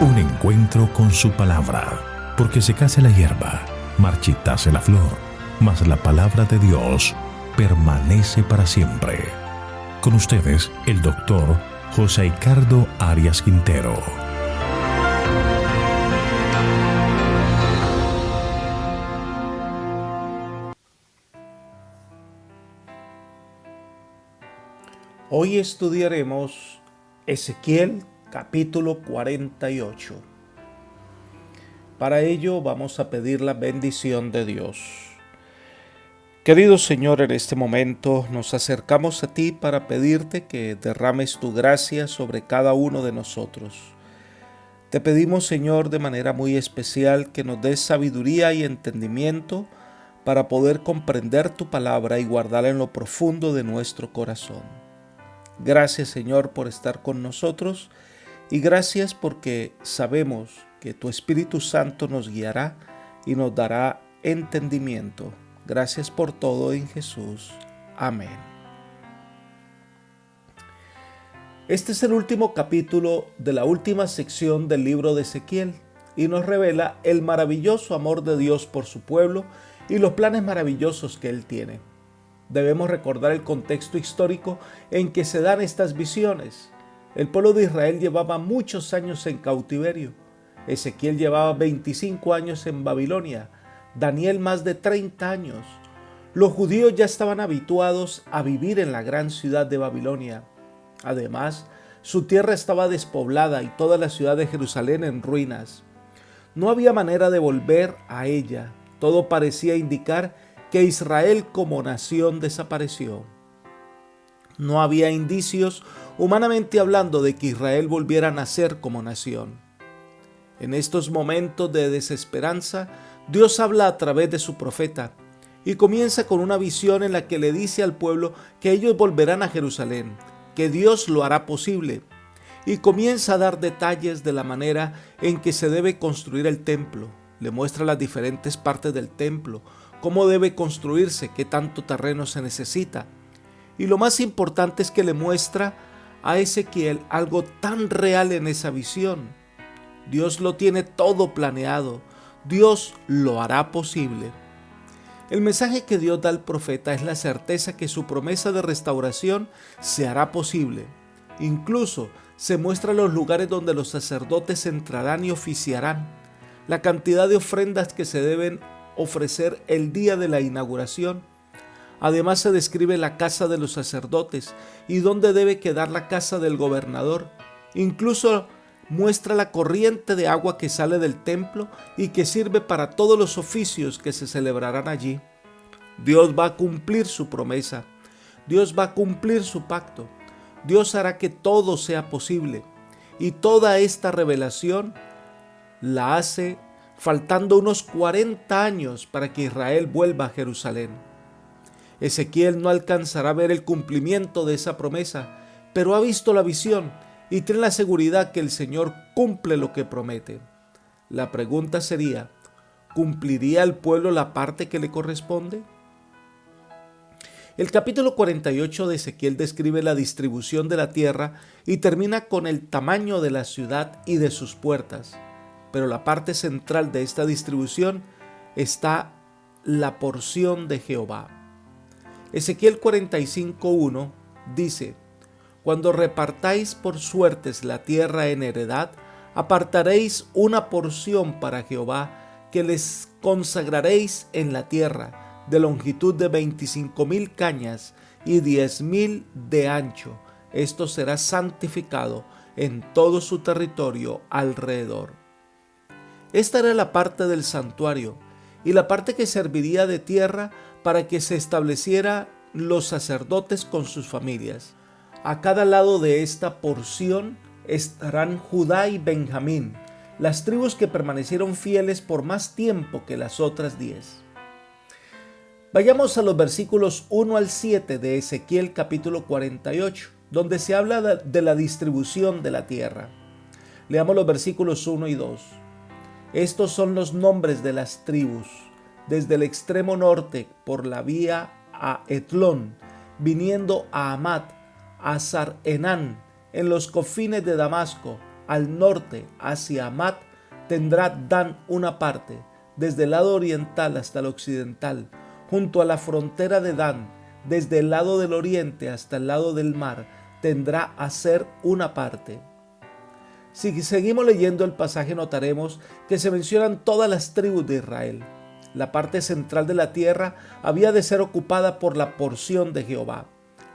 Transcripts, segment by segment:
Un encuentro con su palabra, porque secase la hierba, marchitase la flor, mas la palabra de Dios permanece para siempre. Con ustedes, el doctor José Ricardo Arias Quintero. Hoy estudiaremos Ezequiel capítulo 48. Para ello vamos a pedir la bendición de Dios. Querido Señor, en este momento nos acercamos a ti para pedirte que derrames tu gracia sobre cada uno de nosotros. Te pedimos, Señor, de manera muy especial que nos des sabiduría y entendimiento para poder comprender tu palabra y guardarla en lo profundo de nuestro corazón. Gracias, Señor, por estar con nosotros y gracias porque sabemos que tu Espíritu Santo nos guiará y nos dará entendimiento. Gracias por todo en Jesús. Amén. Este es el último capítulo de la última sección del libro de Ezequiel y nos revela el maravilloso amor de Dios por su pueblo y los planes maravillosos que Él tiene. Debemos recordar el contexto histórico en que se dan estas visiones. El pueblo de Israel llevaba muchos años en cautiverio. Ezequiel llevaba 25 años en Babilonia. Daniel más de 30 años. Los judíos ya estaban habituados a vivir en la gran ciudad de Babilonia. Además, su tierra estaba despoblada y toda la ciudad de Jerusalén en ruinas. No había manera de volver a ella. Todo parecía indicar que Israel como nación desapareció. No había indicios, humanamente hablando, de que Israel volviera a nacer como nación. En estos momentos de desesperanza, Dios habla a través de su profeta y comienza con una visión en la que le dice al pueblo que ellos volverán a Jerusalén, que Dios lo hará posible, y comienza a dar detalles de la manera en que se debe construir el templo. Le muestra las diferentes partes del templo, cómo debe construirse, qué tanto terreno se necesita. Y lo más importante es que le muestra a Ezequiel algo tan real en esa visión. Dios lo tiene todo planeado. Dios lo hará posible. El mensaje que Dios da al profeta es la certeza que su promesa de restauración se hará posible. Incluso se muestran los lugares donde los sacerdotes entrarán y oficiarán, la cantidad de ofrendas que se deben ofrecer el día de la inauguración. Además se describe la casa de los sacerdotes y dónde debe quedar la casa del gobernador. Incluso muestra la corriente de agua que sale del templo y que sirve para todos los oficios que se celebrarán allí. Dios va a cumplir su promesa. Dios va a cumplir su pacto. Dios hará que todo sea posible. Y toda esta revelación la hace faltando unos 40 años para que Israel vuelva a Jerusalén. Ezequiel no alcanzará a ver el cumplimiento de esa promesa, pero ha visto la visión y tiene la seguridad que el Señor cumple lo que promete. La pregunta sería, ¿cumpliría el pueblo la parte que le corresponde? El capítulo 48 de Ezequiel describe la distribución de la tierra y termina con el tamaño de la ciudad y de sus puertas. Pero la parte central de esta distribución está la porción de Jehová. Ezequiel 45:1 dice: Cuando repartáis por suertes la tierra en heredad, apartaréis una porción para Jehová, que les consagraréis en la tierra, de longitud de 25,000 cañas y 10,000 de ancho. Esto será santificado en todo su territorio alrededor. Esta era la parte del santuario y la parte que serviría de tierra para que se establecieran los sacerdotes con sus familias. A cada lado de esta porción estarán Judá y Benjamín, las tribus que permanecieron fieles por más tiempo que las otras 10. Vayamos a los versículos 1 al 7 de Ezequiel capítulo 48, donde se habla de la distribución de la tierra. Leamos los versículos 1 y 2. Estos son los nombres de las tribus. Desde el extremo norte por la vía a Etlón, viniendo a Amat, a Sar-Enán, en los confines de Damasco, al norte hacia Hamat, tendrá Dan una parte, desde el lado oriental hasta el occidental, junto a la frontera de Dan, desde el lado del oriente hasta el lado del mar, tendrá Aser una parte. Si seguimos leyendo el pasaje notaremos que se mencionan todas las tribus de Israel. La parte central de la tierra había de ser ocupada por la porción de Jehová.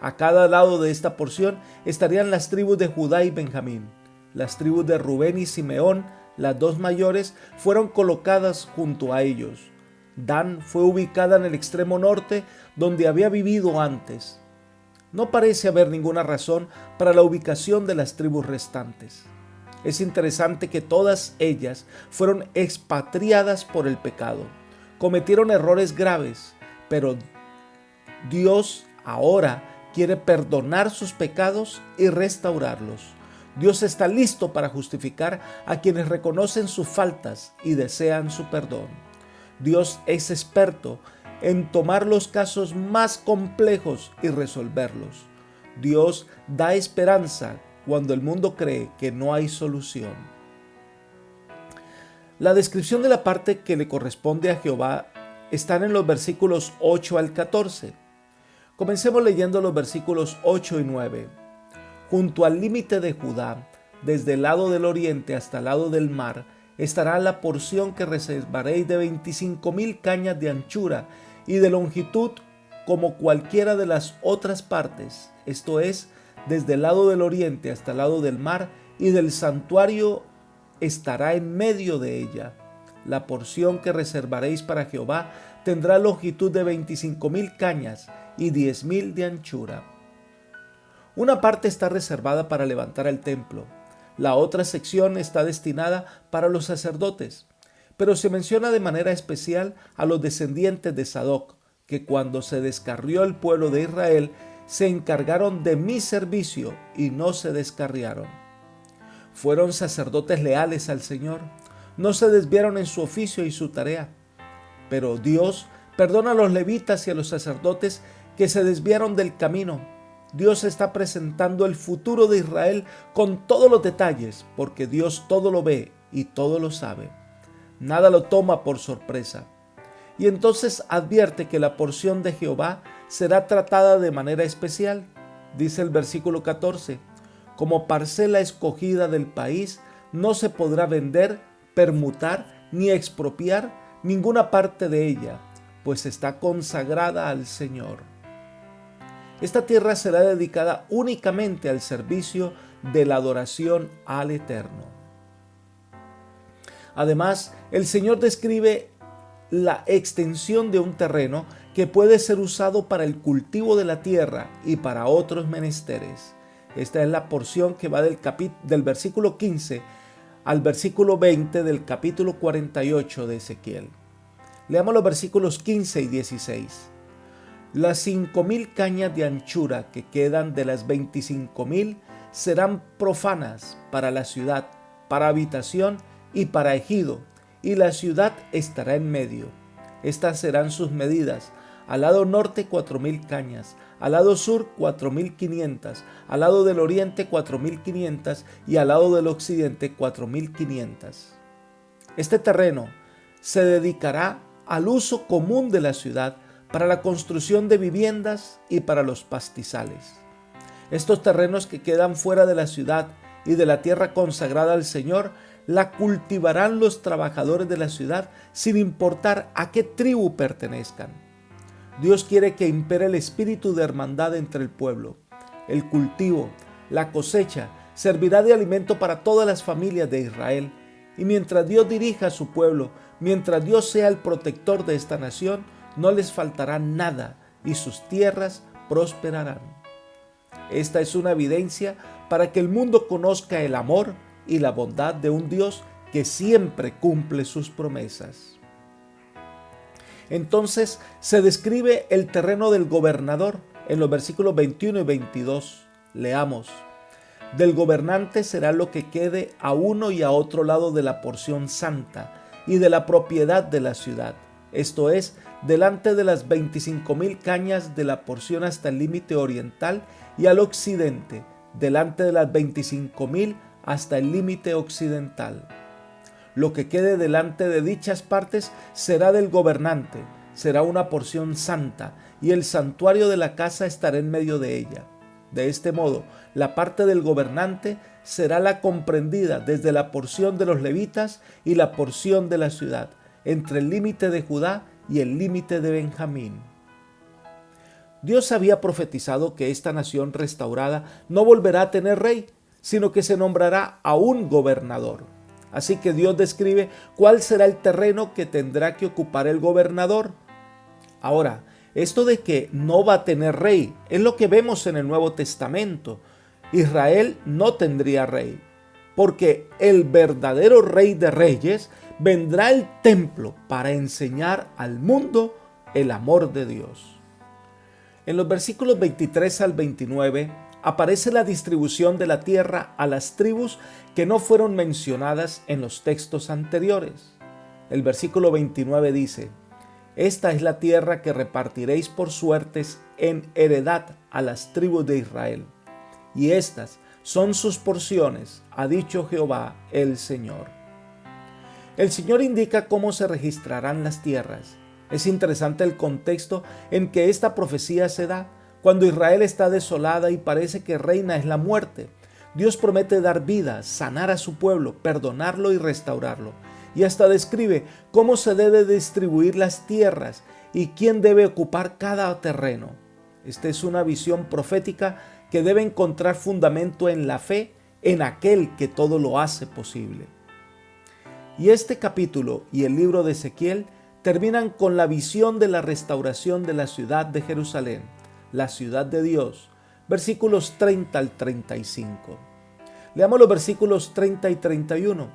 A cada lado de esta porción estarían las tribus de Judá y Benjamín. Las tribus de Rubén y Simeón, las dos mayores, fueron colocadas junto a ellos. Dan fue ubicada en el extremo norte, donde había vivido antes. No parece haber ninguna razón para la ubicación de las tribus restantes. Es interesante que todas ellas fueron expatriadas por el pecado. Cometieron errores graves, pero Dios ahora quiere perdonar sus pecados y restaurarlos. Dios está listo para justificar a quienes reconocen sus faltas y desean su perdón. Dios es experto en tomar los casos más complejos y resolverlos. Dios da esperanza cuando el mundo cree que no hay solución. La descripción de la parte que le corresponde a Jehová está en los versículos 8 al 14. Comencemos leyendo los versículos 8 y 9. Junto al límite de Judá, desde el lado del oriente hasta el lado del mar, estará la porción que reservaréis de 25,000 cañas de anchura y de longitud como cualquiera de las otras partes, esto es, desde el lado del oriente hasta el lado del mar, y del santuario estará en medio de ella. La porción que reservaréis para Jehová tendrá longitud de 25,000 cañas y 10,000 de anchura. Una parte está reservada para levantar el templo. La otra sección está destinada para los sacerdotes, pero se menciona de manera especial a los descendientes de Sadoc, que cuando se descarrió el pueblo de Israel, se encargaron de mi servicio y no se descarriaron. Fueron sacerdotes leales al Señor, no se desviaron en su oficio y su tarea. Pero Dios perdona a los levitas y a los sacerdotes que se desviaron del camino. Dios está presentando el futuro de Israel con todos los detalles, porque Dios todo lo ve y todo lo sabe. Nada lo toma por sorpresa. Y entonces advierte que la porción de Jehová será tratada de manera especial. Dice el versículo 14, como parcela escogida del país, no se podrá vender, permutar ni expropiar ninguna parte de ella, pues está consagrada al Señor. Esta tierra será dedicada únicamente al servicio de la adoración al Eterno. Además, el Señor describe la extensión de un terreno que puede ser usado para el cultivo de la tierra y para otros menesteres. Esta es la porción que va del versículo 15 al versículo 20 del capítulo 48 de Ezequiel. Leamos los versículos 15 y 16. Las 5,000 cañas de anchura que quedan de las 25,000 serán profanas para la ciudad, para habitación y para ejido, y la ciudad estará en medio. Estas serán sus medidas: al lado norte 4,000 cañas, al lado sur 4,500, al lado del oriente 4,500 y al lado del occidente 4,500. Este terreno se dedicará al uso común de la ciudad para la construcción de viviendas y para los pastizales. Estos terrenos que quedan fuera de la ciudad y de la tierra consagrada al Señor la cultivarán los trabajadores de la ciudad sin importar a qué tribu pertenezcan. Dios quiere que impere el espíritu de hermandad entre el pueblo. El cultivo, la cosecha, servirá de alimento para todas las familias de Israel. Y mientras Dios dirija a su pueblo, mientras Dios sea el protector de esta nación, no les faltará nada y sus tierras prosperarán. Esta es una evidencia para que el mundo conozca el amor y la bondad de un Dios que siempre cumple sus promesas. Entonces se describe el terreno del gobernador en los versículos 21 y 22. Leamos. Del gobernante será lo que quede a uno y a otro lado de la porción santa y de la propiedad de la ciudad. Esto es, delante de las 25,000 cañas de la porción hasta el límite oriental y al occidente, delante de las 25,000 hasta el límite occidental. Lo que quede delante de dichas partes será del gobernante, será una porción santa, y el santuario de la casa estará en medio de ella. De este modo, la parte del gobernante será la comprendida desde la porción de los levitas y la porción de la ciudad, entre el límite de Judá y el límite de Benjamín. Dios había profetizado que esta nación restaurada no volverá a tener rey, sino que se nombrará a un gobernador. Así que Dios describe cuál será el terreno que tendrá que ocupar el gobernador. Ahora, esto de que no va a tener rey es lo que vemos en el Nuevo Testamento. Israel no tendría rey, porque el verdadero Rey de Reyes vendrá al templo para enseñar al mundo el amor de Dios. En los versículos 23 al 29 aparece la distribución de la tierra a las tribus que no fueron mencionadas en los textos anteriores. El versículo 29 dice: Esta es la tierra que repartiréis por suertes en heredad a las tribus de Israel, y estas son sus porciones, ha dicho Jehová el Señor. El Señor indica cómo se registrarán las tierras. Es interesante el contexto en que esta profecía se da. Cuando Israel está desolada y parece que reina es la muerte, Dios promete dar vida, sanar a su pueblo, perdonarlo y restaurarlo. Y hasta describe cómo se debe distribuir las tierras y quién debe ocupar cada terreno. Esta es una visión profética que debe encontrar fundamento en la fe en aquel que todo lo hace posible. Y este capítulo y el libro de Ezequiel terminan con la visión de la restauración de la ciudad de Jerusalén, la ciudad de Dios, versículos 30 al 35. Leamos los versículos 30 y 31.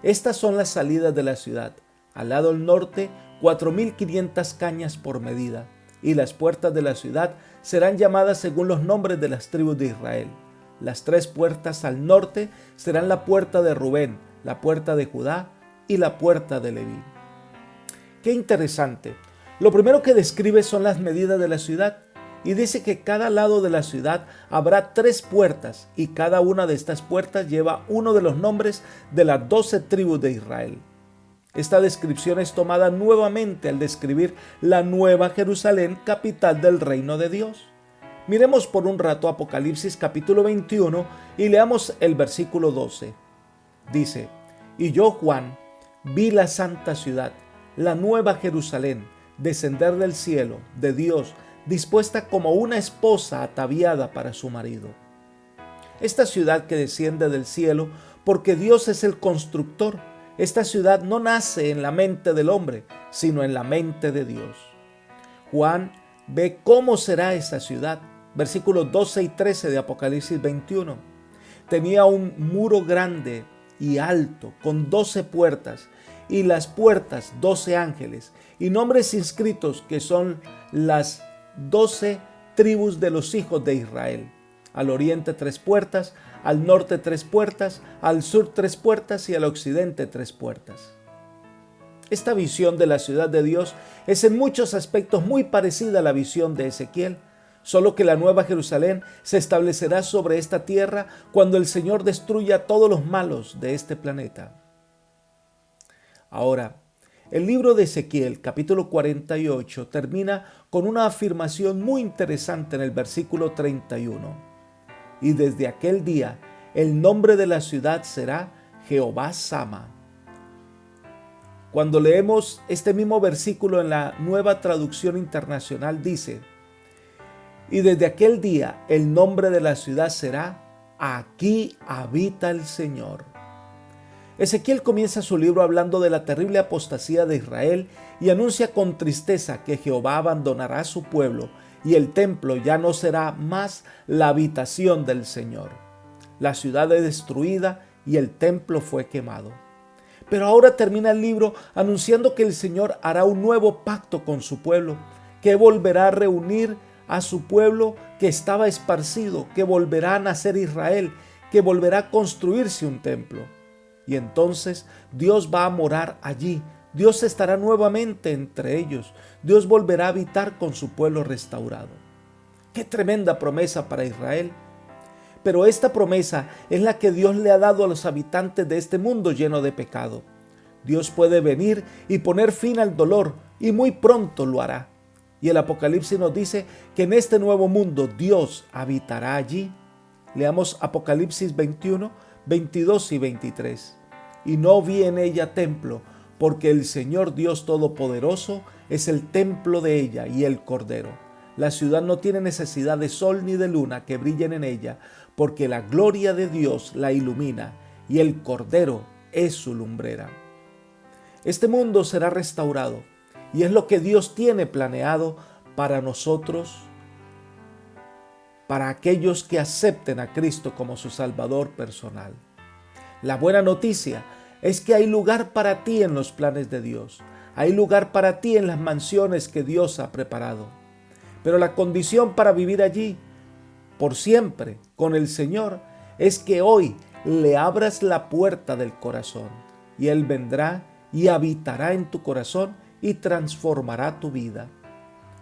Estas son las salidas de la ciudad. Al lado del norte, 4,500 cañas por medida, y las puertas de la ciudad serán llamadas según los nombres de las tribus de Israel. Las 3 puertas al norte serán la puerta de Rubén, la puerta de Judá y la puerta de Leví. Qué interesante. Lo primero que describe son las medidas de la ciudad y dice que cada lado de la ciudad habrá 3 puertas y cada una de estas puertas lleva uno de los nombres de las 12 tribus de Israel. Esta descripción es tomada nuevamente al describir la nueva Jerusalén, capital del reino de Dios. Miremos por un rato Apocalipsis capítulo 21 y leamos el versículo 12. Dice: Y yo, Juan, vi la santa ciudad, la nueva Jerusalén, descender del cielo, de Dios, dispuesta como una esposa ataviada para su marido. Esta ciudad que desciende del cielo, porque Dios es el constructor, esta ciudad no nace en la mente del hombre, sino en la mente de Dios. Juan ve cómo será esa ciudad. Versículos 12 y 13 de Apocalipsis 21. Tenía un muro grande y alto, con 12 puertas, y las puertas 12 ángeles, y nombres inscritos que son las 12 tribus de los hijos de Israel. Al oriente 3 puertas, al norte 3 puertas, al sur 3 puertas y al occidente 3 puertas. Esta visión de la ciudad de Dios es en muchos aspectos muy parecida a la visión de Ezequiel, solo que la nueva Jerusalén se establecerá sobre esta tierra cuando el Señor destruya a todos los malos de este planeta. Ahora, el libro de Ezequiel, capítulo 48, termina con una afirmación muy interesante en el versículo 31. Y desde aquel día, el nombre de la ciudad será Jehová Sama. Cuando leemos este mismo versículo en la Nueva Traducción Internacional, dice: Y desde aquel día, el nombre de la ciudad será Aquí habita el Señor. Ezequiel comienza su libro hablando de la terrible apostasía de Israel y anuncia con tristeza que Jehová abandonará a su pueblo y el templo ya no será más la habitación del Señor. La ciudad es destruida y el templo fue quemado. Pero ahora termina el libro anunciando que el Señor hará un nuevo pacto con su pueblo, que volverá a reunir a su pueblo que estaba esparcido, que volverá a nacer Israel, que volverá a construirse un templo. Y entonces Dios va a morar allí. Dios estará nuevamente entre ellos. Dios volverá a habitar con su pueblo restaurado. ¡Qué tremenda promesa para Israel! Pero esta promesa es la que Dios le ha dado a los habitantes de este mundo lleno de pecado. Dios puede venir y poner fin al dolor, y muy pronto lo hará. Y el Apocalipsis nos dice que en este nuevo mundo Dios habitará allí. Leamos Apocalipsis 21, 22 y 23. Y no vi en ella templo, porque el Señor Dios Todopoderoso es el templo de ella y el Cordero. La ciudad no tiene necesidad de sol ni de luna que brillen en ella, porque la gloria de Dios la ilumina y el Cordero es su lumbrera. Este mundo será restaurado y es lo que Dios tiene planeado para nosotros, para aquellos que acepten a Cristo como su Salvador personal. La buena noticia es que hay lugar para ti en los planes de Dios. Hay lugar para ti en las mansiones que Dios ha preparado. Pero la condición para vivir allí por siempre con el Señor es que hoy le abras la puerta del corazón y Él vendrá y habitará en tu corazón y transformará tu vida.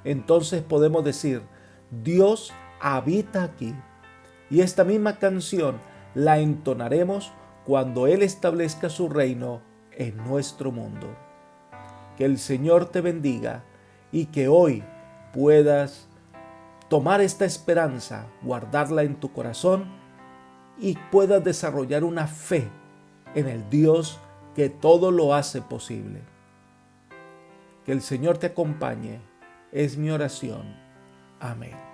Entonces podemos decir, Dios habita aquí. Y esta misma canción la entonaremos cuando Él establezca su reino en nuestro mundo. Que el Señor te bendiga y que hoy puedas tomar esta esperanza, guardarla en tu corazón y puedas desarrollar una fe en el Dios que todo lo hace posible. Que el Señor te acompañe, es mi oración. Amén.